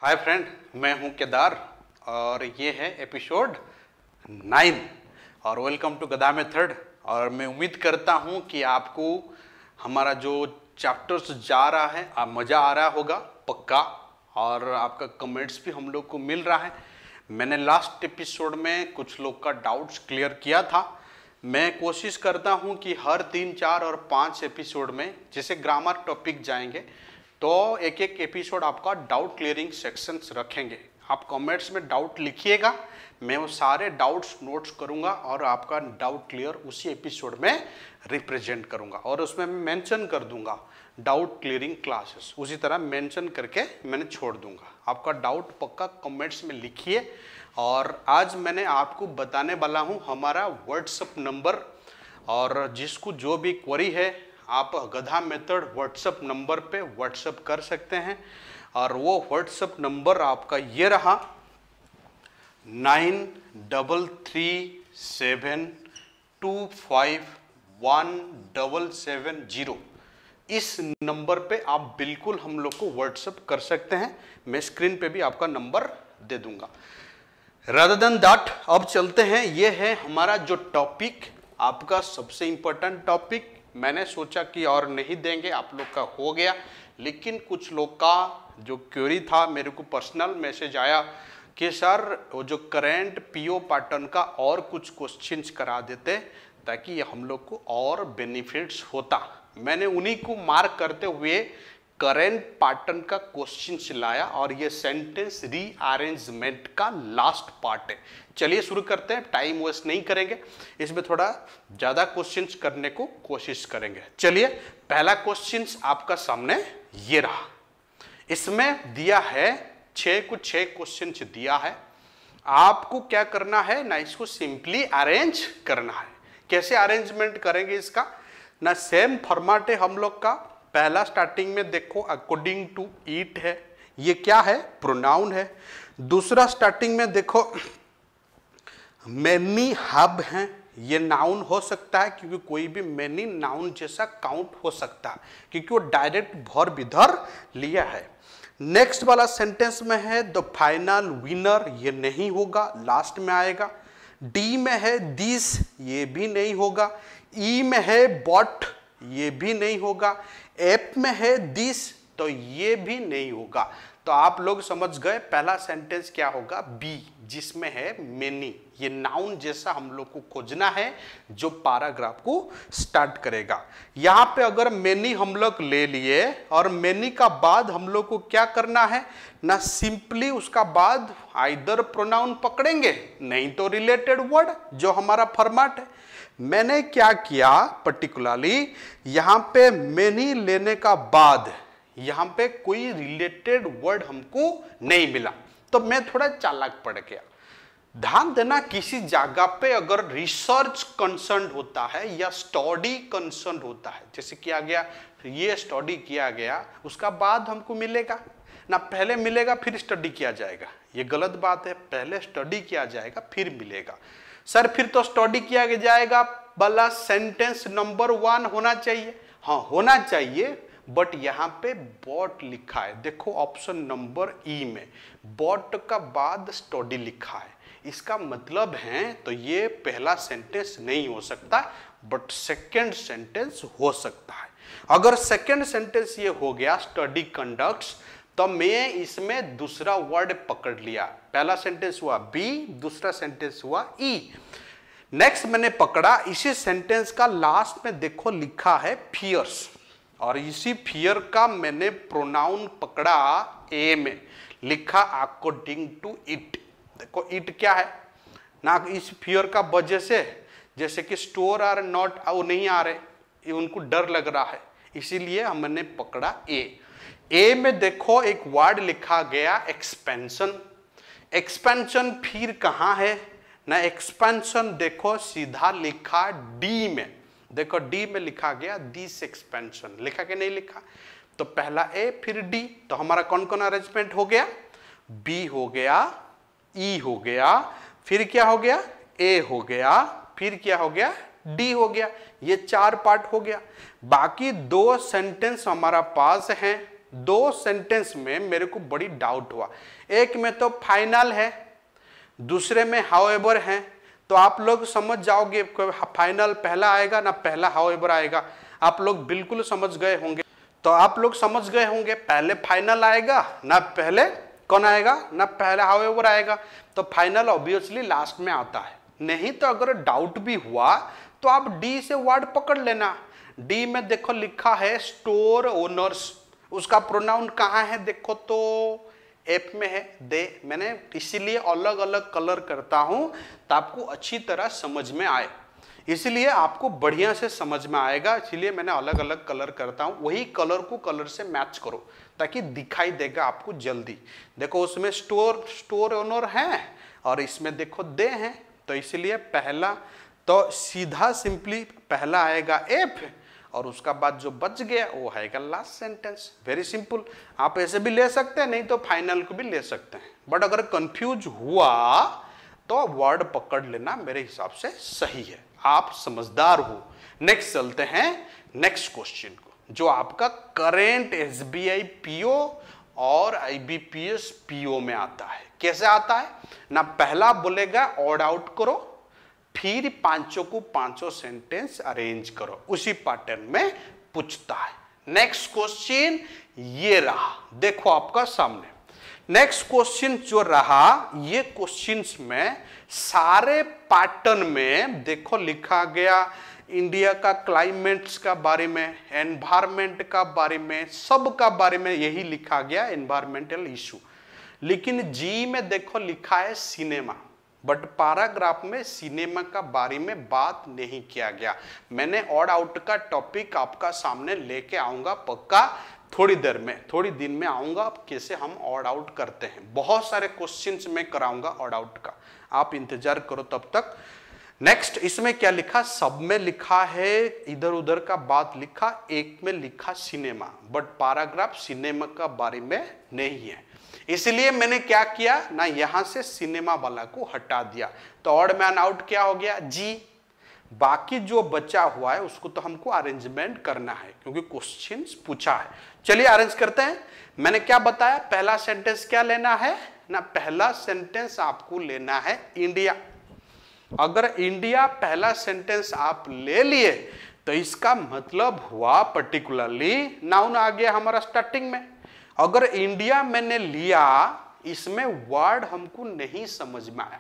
Hi friend, मैं हूं केदार और ये है एपिसोड 9 और वेलकम टू गधा मेथड। और मैं उम्मीद करता हूं कि आपको हमारा जो चैप्टर्स जा रहा है मज़ा आ रहा होगा पक्का, और आपका कमेंट्स भी हम लोग को मिल रहा है। मैंने लास्ट एपिसोड में कुछ लोग का डाउट्स क्लियर किया था। मैं कोशिश करता हूं कि हर 3, 4 और 5 एपिसोड में जैसे ग्रामर टॉपिक जाएंगे तो एक एक एपिसोड आपका डाउट क्लियरिंग सेक्शंस रखेंगे। आप कमेंट्स में डाउट लिखिएगा, मैं वो सारे डाउट्स नोट्स करूंगा और आपका डाउट क्लियर उसी एपिसोड में रिप्रेजेंट करूंगा और उसमें मैं मेंशन कर दूंगा डाउट क्लियरिंग क्लासेस, उसी तरह मेंशन करके मैंने छोड़ दूंगा। आपका डाउट पक्का कमेंट्स में लिखिए। और आज मैंने आपको बताने वाला हूँ हमारा व्हाट्सएप नंबर, और जिसको जो भी क्वेरी है आप गधा मेथड व्हाट्सएप नंबर पे व्हाट्सएप कर सकते हैं। और वो व्हाट्सएप नंबर आपका ये रहा 9337251770। इस नंबर पे आप बिल्कुल हम लोग को व्हाट्सएप कर सकते हैं। मैं स्क्रीन पे भी आपका नंबर दे दूंगा। रादर देन दैट अब चलते हैं। ये है हमारा जो टॉपिक, आपका सबसे इंपॉर्टेंट टॉपिक। मैंने सोचा कि और नहीं देंगे, आप लोग का हो गया, लेकिन कुछ लोग का जो क्वेरी था, मेरे को पर्सनल मैसेज आया कि सर वो जो करंट पीओ पैटर्न का और कुछ क्वेश्चंस करा देते ताकि हम लोग को और बेनिफिट्स होता। मैंने उन्हीं को मार्क करते हुए करंट पैटर्न का क्वेश्चन लाया और ये सेंटेंस रीअरेंजमेंट का लास्ट पार्ट है। चलिए शुरू करते हैं, टाइम वेस्ट नहीं करेंगे, इसमें थोड़ा ज़्यादा क्वेश्चंस करने को कोशिश करेंगे। चलिए, पहला क्वेश्चन आपका सामने ये रहा। इसमें दिया है 6 क्वेश्चन दिया है। आपको क्या करना है ना, इसको सिंपली अरेंज करना है। कैसे अरेंजमेंट करेंगे इसका ना, सेम फॉर्मेट है हम लोग का। पहला स्टार्टिंग में देखो अकॉर्डिंग टू ईट है, ये क्या है, प्रोनाउन है। दूसरा स्टार्टिंग में देखो मैनी हब है, ये नाउन हो सकता है क्योंकि कोई भी मैनी नाउन जैसा काउंट हो सकता है क्योंकि वो डायरेक्ट वर्ब इधर लिया है। नेक्स्ट वाला सेंटेंस में है द फाइनल विनर, ये नहीं होगा, लास्ट में आएगा। डी में है दिस, ये भी नहीं होगा। ई में है बॉट, ये भी नहीं होगा। एफ में है दिस, तो ये भी नहीं होगा। तो आप लोग समझ गए पहला सेंटेंस क्या होगा, बी, जिसमें है मेनी। ये नाउन जैसा हम लोग को खोजना है जो पैराग्राफ को स्टार्ट करेगा। यहां पे अगर मेनी हम लोग ले लिए और मेनी का बाद हम लोग को क्या करना है ना, सिंपली उसका बाद आइदर प्रोनाउन पकड़ेंगे, नहीं तो रिलेटेड वर्ड जो हमारा फॉर्मेट है। मैंने क्या किया पर्टिकुलरली, यहां पे मेनी लेने का बाद यहां पे कोई रिलेटेड वर्ड हमको नहीं मिला, तो मैं थोड़ा चालाक पड़ गया। ध्यान देना, किसी जगह पे अगर रिसर्च कंसर्न होता है या स्टडी कंसर्न होता है, जैसे किया गया ये स्टडी किया गया, उसका बाद हमको मिलेगा ना, पहले मिलेगा फिर स्टडी किया जाएगा, ये गलत बात है। पहले स्टडी किया जाएगा फिर मिलेगा। सर फिर तो स्टडी किया जाएगा वाला सेंटेंस नंबर 1 होना चाहिए। हाँ होना चाहिए, बट यहाँ पे बॉट लिखा है। देखो ऑप्शन नंबर ई में बॉट का बाद स्टडी लिखा है, इसका मतलब है तो ये पहला सेंटेंस नहीं हो सकता, बट सेकंड सेंटेंस हो सकता है। अगर सेकंड सेंटेंस ये हो गया स्टडी कंडक्ट्स, तो मैं इसमें दूसरा वर्ड पकड़ लिया। पहला सेंटेंस हुआ बी, दूसरा सेंटेंस हुआ ई। नेक्स्ट मैंने पकड़ा इसी सेंटेंस का लास्ट में देखो लिखा है फियर्स, और इसी फियर का मैंने प्रोनाउन पकड़ा ए में, लिखा अकॉर्डिंग टू इट। देखो इट क्या है ना, इस फियर का वजह से, जैसे कि स्टोर आर नॉट, वो नहीं आ रहे, उनको डर लग रहा है, इसीलिए हमने पकड़ा ए। ए में देखो एक वर्ड लिखा गया एक्सपेंशन। एक्सपेंशन फिर कहाँ है ना, एक्सपेंशन देखो सीधा लिखा डी में। देखो डी में लिखा गया दिस एक्सपेंशन, लिखा कि नहीं लिखा, तो पहला ए फिर डी। तो हमारा कौन कौन अरेंजमेंट हो गया, बी हो गया, ई हो गया, फिर क्या हो गया, ए हो गया, फिर क्या हो गया, डी हो गया। ये 4 पार्ट हो गया। बाकी 2 सेंटेंस हमारा पास हैं, दो सेंटेंस में मेरे को बड़ी डाउट हुआ। एक में तो फाइनल है, दूसरे में हाउएवर है। तो आप लोग समझ जाओगे फाइनल पहला आएगा ना पहला हाउएवर आएगा, आप लोग बिल्कुल समझ गए होंगे। तो आप लोग समझ गए होंगे पहले फाइनल आएगा ना पहले कौन आएगा, ना पहला हाउएवर आएगा। तो फाइनल ऑब्वियसली लास्ट में आता है। नहीं तो अगर डाउट भी हुआ तो आप डी से वर्ड पकड़ लेना। डी में देखो लिखा है स्टोर ओनर्स, उसका प्रोनाउन कहाँ है देखो तो एफ में है दे। मैंने इसीलिए अलग अलग कलर करता हूं तो आपको अच्छी तरह समझ में आए, इसलिए आपको बढ़िया से समझ में आएगा, इसलिए मैंने अलग अलग कलर करता हूं। वही कलर को कलर से मैच करो ताकि दिखाई देगा आपको जल्दी। देखो उसमें स्टोर ओनर है और इसमें देखो दे हैं, तो इसलिए पहला तो सीधा सिंपली पहला आएगा एफ और उसका बाद जो बच गया वो आएगा लास्ट सेंटेंस। Very simple. आप ऐसे भी ले सकते हैं, नहीं तो फाइनल को भी ले सकते हैं, बट अगर कंफ्यूज हुआ तो वर्ड पकड़ लेना मेरे हिसाब से सही है। आप समझदार हो। नेक्स्ट चलते हैं नेक्स्ट क्वेश्चन को, जो आपका करेंट एसबीआई पीओ और आईबीपीएस पीओ में आता है। कैसे आता है ना, पहला बोलेगा ऑड आउट करो, फिर पांचों को पांचों सेंटेंस अरेंज करो, उसी पैटर्न में पूछता है। नेक्स्ट क्वेश्चन ये रहा, देखो आपका सामने नेक्स्ट क्वेश्चन जो रहा, ये क्वेश्चंस में सारे पैटर्न में देखो लिखा गया इंडिया का क्लाइमेट्स का बारे में, एनवायरमेंट का बारे में, सब का बारे में यही लिखा गया एनवायरमेंटल इशू। लेकिन जी में देखो लिखा है सिनेमा, बट पैराग्राफ में सिनेमा का बारे में बात नहीं किया गया। मैंने ऑड आउट का टॉपिक आपका सामने लेके आऊंगा पक्का, थोड़ी देर में, थोड़ी दिन में आऊंगा कैसे हम ऑड आउट करते हैं। बहुत सारे क्वेश्चंस में कराऊंगा ऑड आउट का, आप इंतजार करो तब तक। नेक्स्ट इसमें क्या लिखा, सब में लिखा है इधर उधर का बात लिखा, एक में लिखा सिनेमा, बट पैराग्राफ सिनेमा का बारे में नहीं है। इसलिए मैंने क्या किया ना, यहां से सिनेमा वाला को हटा दिया, तो ऑड मैन आउट क्या हो गया जी। बाकी जो बचा हुआ है उसको तो हमको अरेंजमेंट करना है क्योंकि क्वेश्चंस पूछा है। चलिए अरेंज करते हैं। मैंने क्या बताया, पहला सेंटेंस क्या लेना है ना, पहला सेंटेंस आपको लेना है इंडिया। अगर इंडिया पहला सेंटेंस आप ले लिए तो इसका मतलब हुआ पर्टिकुलरली नाउन आ गया हमारा स्टार्टिंग में। अगर इंडिया मैंने लिया, इसमें वर्ड हमको नहीं समझ में आया,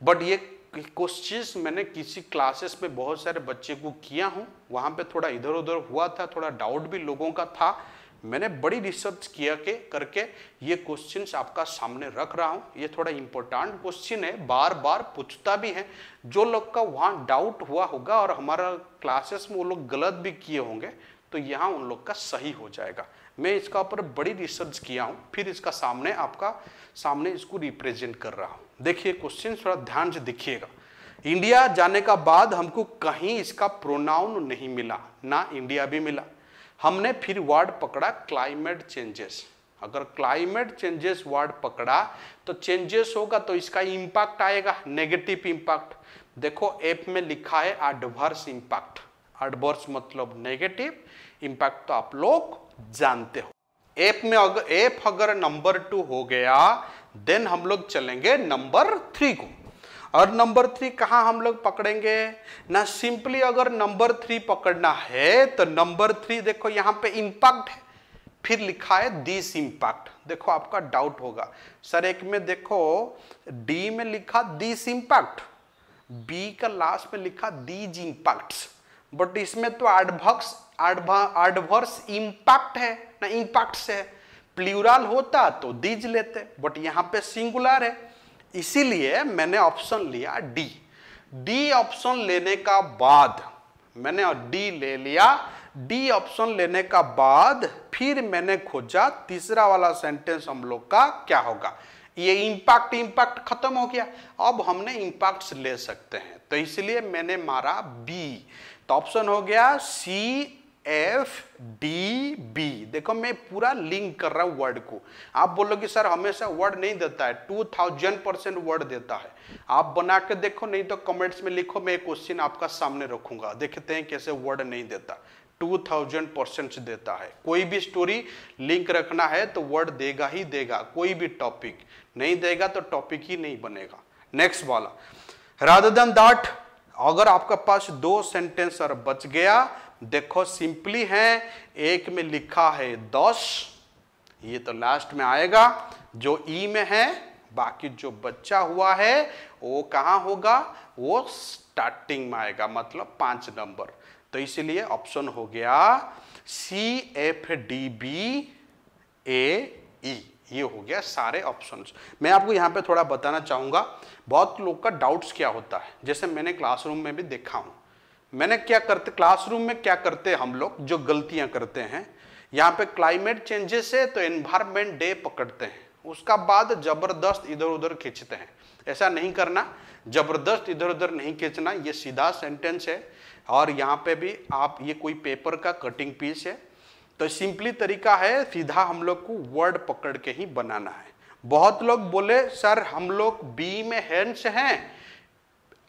बट ये क्वेश्चंस मैंने किसी क्लासेस में बहुत सारे बच्चे को किया हूं, वहां पे थोड़ा इधर उधर हुआ था, थोड़ा डाउट भी लोगों का था। मैंने बड़ी रिसर्च किया करके ये क्वेश्चंस आपका सामने रख रहा हूं। ये थोड़ा इंपॉर्टेंट क्वेश्चन है, बार बार पूछता भी है। जो लोग का वहां डाउट हुआ होगा और हमारा क्लासेस में वो लोग गलत भी किए होंगे, तो यहाँ उन लोग का सही हो जाएगा। मैं इसका ऊपर बड़ी रिसर्च किया हूँ, फिर इसका सामने आपका सामने इसको रिप्रेजेंट कर रहा हूँ। देखिए क्वेश्चन थोड़ा ध्यान से देखिएगा। इंडिया जाने का बाद हमको कहीं इसका प्रोनाउन नहीं मिला, ना इंडिया भी मिला। हमने फिर वर्ड पकड़ा क्लाइमेट चेंजेस। अगर क्लाइमेट चेंजेस वर्ड पकड़ा तो चेंजेस होगा तो इसका इंपैक्ट आएगा, नेगेटिव इंपैक्ट। देखो एफ में लिखा है एडवर्स इंपैक्ट। एडवर्स मतलब नेगेटिव, इंपैक्ट तो आप लोग जानते हो। एफ में अगर नंबर 2 हो गया, देन हम लोग चलेंगे नंबर 3 को। और नंबर 3 कहां हम लोग पकड़ेंगे ना, सिंपली अगर नंबर 3 पकड़ना है तो नंबर 3 देखो यहां पे इंपैक्ट है, फिर लिखा है दिस इंपैक्ट। देखो आपका डाउट होगा सर, एक में देखो डी में लिखा दिस इंपैक्ट, बी का लास्ट में लिखा दीज इंपैक्ट्स, बट इसमें तो एडवर्स इंपैक्ट है ना, इंपैक्ट्स है। प्लूरल होता तो दीज लेते, बट यहां पे सिंगुलर है, इसीलिए मैंने ऑप्शन लिया डी। डी ऑप्शन लेने का बाद मैंने डी ले लिया। डी ऑप्शन लेने का बाद फिर मैंने खोजा तीसरा वाला सेंटेंस हम लोग का क्या होगा। ये इंपैक्ट खत्म हो गया, अब हमने इंपैक्ट्स ले सकते हैं, तो इसलिए मैंने मारा बी। तो ऑप्शन हो गया सी एफ डी बी। देखो मैं पूरा लिंक कर रहा हूं वर्ड को। आप बोलोगे सर हमेशा वर्ड नहीं देता है, 2000% वर्ड देता है। आप बना के देखो, नहीं तो कमेंट्स में लिखो, मैं क्वेश्चन आपका सामने रखूंगा, देखते हैं कैसे वर्ड नहीं देता। 2000% देता है। कोई भी स्टोरी लिंक रखना है तो वर्ड देगा ही देगा, कोई भी टॉपिक नहीं देगा तो टॉपिक ही नहीं बनेगा। नेक्स्ट वाला, रादर देन दैट, अगर आपका पास 2 सेंटेंस और बच गया, देखो सिंपली है, एक में लिखा है 10, ये तो लास्ट में आएगा जो ई में है, बाकी जो बचा हुआ है वो कहां होगा, वो स्टार्टिंग में आएगा, मतलब 5 नंबर। तो इसलिए ऑप्शन हो गया CFDBAE, ये हो गया सारे ऑप्शंस। मैं आपको यहाँ पे थोड़ा बताना चाहूंगा, बहुत लोग का डाउट्स क्या होता है, जैसे मैंने क्लासरूम में भी देखा हूं, मैंने क्या करते क्लासरूम में क्या करते हम लोग, जो गलतियां करते हैं, यहाँ पे क्लाइमेट चेंजेस है तो एनवायरमेंट डे पकड़ते हैं, उसका बाद जबरदस्त इधर उधर खींचते हैं। ऐसा नहीं करना, जबरदस्त इधर उधर नहीं खींचना, ये सीधा सेंटेंस है और यहाँ पे भी आप, ये कोई पेपर का कटिंग पीस है, तो सिंपली तरीका है, सीधा हम लोग को वर्ड पकड़ के ही बनाना है। बहुत लोग बोले सर हम लोग बी में हैंड्स हैं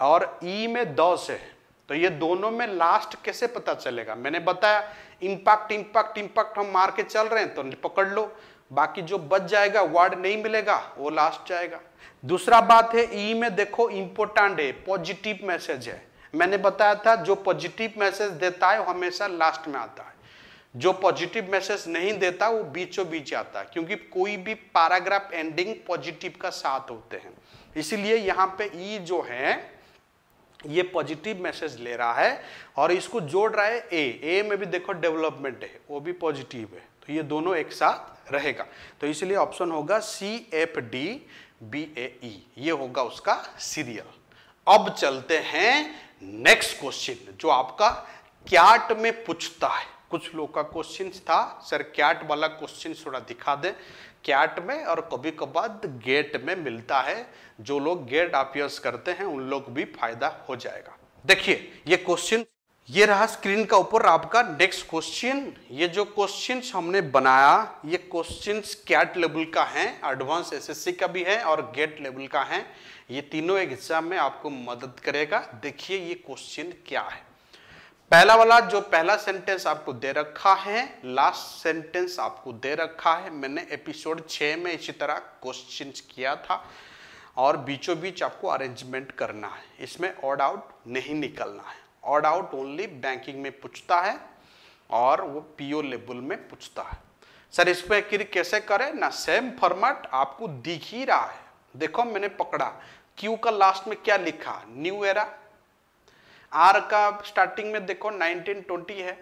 और ई में दस है, तो ये दोनों में लास्ट कैसे पता चलेगा। मैंने बताया इंपैक्ट इंपैक्ट इंपैक्ट हम मार के चल रहे हैं तो पकड़ लो, बाकी जो बच जाएगा वर्ड नहीं मिलेगा वो लास्ट जाएगा। दूसरा बात है, ई में देखो इंपोर्टेंट है, पॉजिटिव मैसेज है, मैंने बताया था जो पॉजिटिव मैसेज देता है वो हमेशा लास्ट में आता है, जो पॉजिटिव मैसेज नहीं देता वो बीचों बीच आता है, क्योंकि कोई भी पैराग्राफ एंडिंग पॉजिटिव का साथ होते हैं। इसीलिए यहाँ पे ई जो है ये पॉजिटिव मैसेज ले रहा है और इसको जोड़ रहा है ए में भी देखो डेवलपमेंट है, वो भी पॉजिटिव है, तो ये दोनों एक साथ रहेगा। तो इसलिए ऑप्शन होगा CFDBAE, ये होगा उसका सीरियल। अब चलते हैं नेक्स्ट क्वेश्चन, जो आपका कैट में पूछता है। कुछ लोग का क्वेश्चन था सर कैट वाला क्वेश्चन थोड़ा दिखा दे, कैट में और कभी कभार गेट में मिलता है, जो लोग गेट अपियर्स करते हैं उन लोग भी फायदा हो जाएगा। देखिए ये क्वेश्चन, ये रहा स्क्रीन का ऊपर आपका नेक्स्ट क्वेश्चन। ये जो क्वेश्चंस हमने बनाया ये क्वेश्चंस कैट लेवल का है, एडवांस एसएससी का भी है और गेट लेवल का है, ये तीनों एग्जाम में आपको मदद करेगा। देखिए ये क्वेश्चन क्या है। पहला वाला, जो पहला सेंटेंस आपको दे रखा है, लास्ट सेंटेंस आपको दे रखा है, मैंने एपिसोड 6 में इसी तरह क्वेश्चन किया था और बीचों बीच आपको अरेंजमेंट करना है, इसमें ऑड आउट नहीं निकलना है। ऑड आउट ओनली बैंकिंग में पूछता है और वो पीओ लेवल में पूछता है। सर इस पे कैसे करें ना, सेम फॉर्मेट आपको दिख ही रहा है, देखो मैंने पकड़ा, क्यू का लास्ट में क्या लिखा, न्यू एरा, आर का स्टार्टिंग में देखो 1920 है,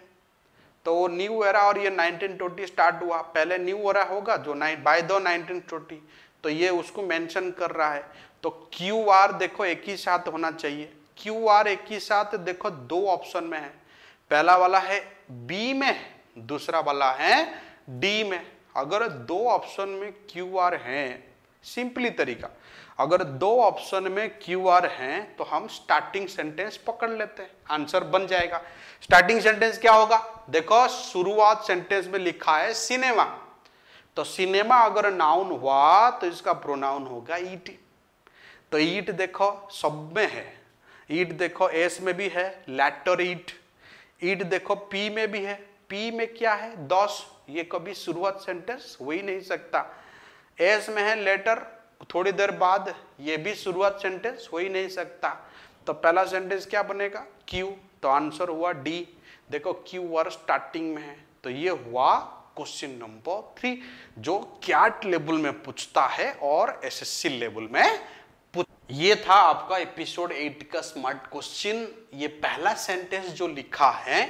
तो न्यू एरा और ये 1920 स्टार्ट हुआ, पहले न्यू एरा होगा जो बाय द 1920, तो ये उसको मेंशन कर रहा है। तो क्यू आर देखो एक ही साथ होना चाहिए, क्यू आर एक ही साथ, देखो 2 ऑप्शन में है, पहला वाला है बी में, दूसरा वाला है डी में। अगर 2 ऑप्शन में क्यू आर है, सिंपली तरीका, अगर 2 ऑप्शन में क्यू आर हैं तो हम स्टार्टिंग सेंटेंस पकड़ लेते हैं, आंसर बन जाएगा। स्टार्टिंग सेंटेंस क्या होगा, देखो शुरुआत सेंटेंस में लिखा है सिनेमा, तो सिनेमा अगर नाउन हुआ तो इसका प्रोनाउन होगा ईट, तो ईट देखो सब में है, ईट देखो एस में भी है लेटर ईट, ईट देखो पी में भी है, पी में क्या है 10, ये कभी शुरुआत सेंटेंस हो ही नहीं सकता, एस में है लेटर, थोड़ी देर बाद ये भी शुरुआत सेंटेंस हो ही नहीं सकता, तो पहला सेंटेंस क्या बनेगा क्यू, तो आंसर हुआ डी। देखो क्यू वर्ड स्टार्टिंग में है, तो ये हुआ क्वेश्चन नंबर 3 जो कैट लेवल में पूछता है और एसएससी लेवल में ये था आपका एपिसोड 8 का स्मार्ट क्वेश्चन। ये पहला सेंटेंस जो लिखा है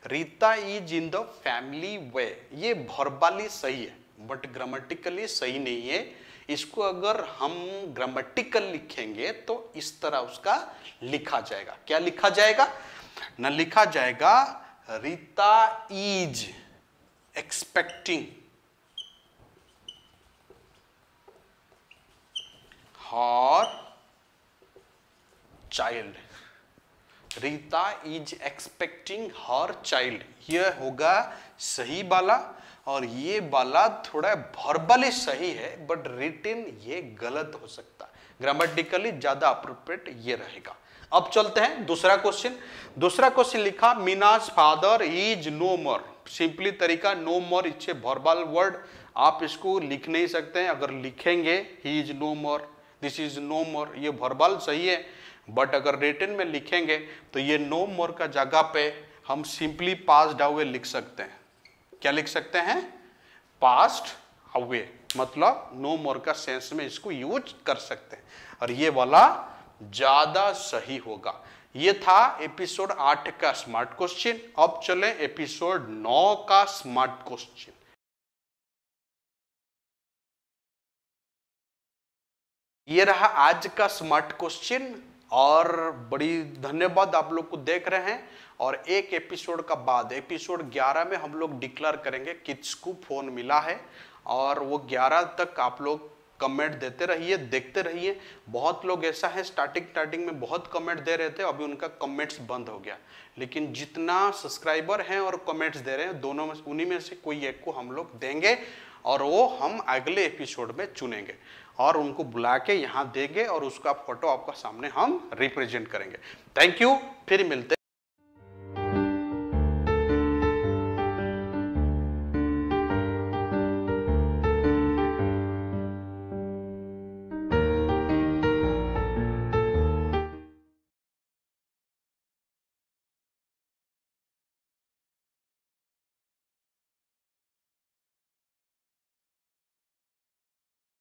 Rita is in the family way, ये वर्बली सही है बट ग्रामेटिकली सही नहीं है। इसको अगर हम ग्रामेटिकल लिखेंगे तो इस तरह उसका लिखा जाएगा, क्या लिखा जाएगा ना, लिखा जाएगा Rita is expecting her child, Rita is expecting her child, ये होगा सही वाला, और ये वाला थोड़ा वर्बली सही है बट रिटन ये गलत हो सकता है, ग्रामेटिकली ज्यादा अप्रोप्रिएट ये रहेगा। अब चलते हैं दूसरा क्वेश्चन। दूसरा क्वेश्चन लिखा Meena's father is no more. Simply तरीका no more it's verbal word, आप इसको लिख नहीं सकते हैं। अगर लिखेंगे he is no more, this is no more, ये वर्बल सही है, बट अगर रिटन में लिखेंगे तो ये नो मोर का जगह पे हम सिंपली पास्ट अवे लिख सकते हैं। क्या लिख सकते हैं? पास्ट अवे, मतलब नो मोर का सेंस में इसको यूज कर सकते हैं, और ये वाला ज्यादा सही होगा। ये था एपिसोड 8 का स्मार्ट क्वेश्चन। अब चले एपिसोड 9 का स्मार्ट क्वेश्चन। ये रहा आज का स्मार्ट क्वेश्चन, और बड़ी धन्यवाद आप लोग को देख रहे हैं। और एक एपिसोड का बाद एपिसोड 11 में हम लोग डिक्लेयर करेंगे किसको फोन मिला है, और वो 11 तक आप लोग कमेंट देते रहिए, देखते रहिए। बहुत लोग ऐसा है स्टार्टिंग में बहुत कमेंट दे रहे थे, अभी उनका कमेंट्स बंद हो गया, लेकिन जितना सब्सक्राइबर हैं और कमेंट्स दे रहे हैं दोनों में उन्हीं में से कोई एक को हम लोग देंगे, और वो हम अगले एपिसोड में चुनेंगे और उनको बुला के यहाँ देंगे और उसका फोटो आपका सामने हम रिप्रेजेंट करेंगे। थैंक यू, फिर मिलते हैं।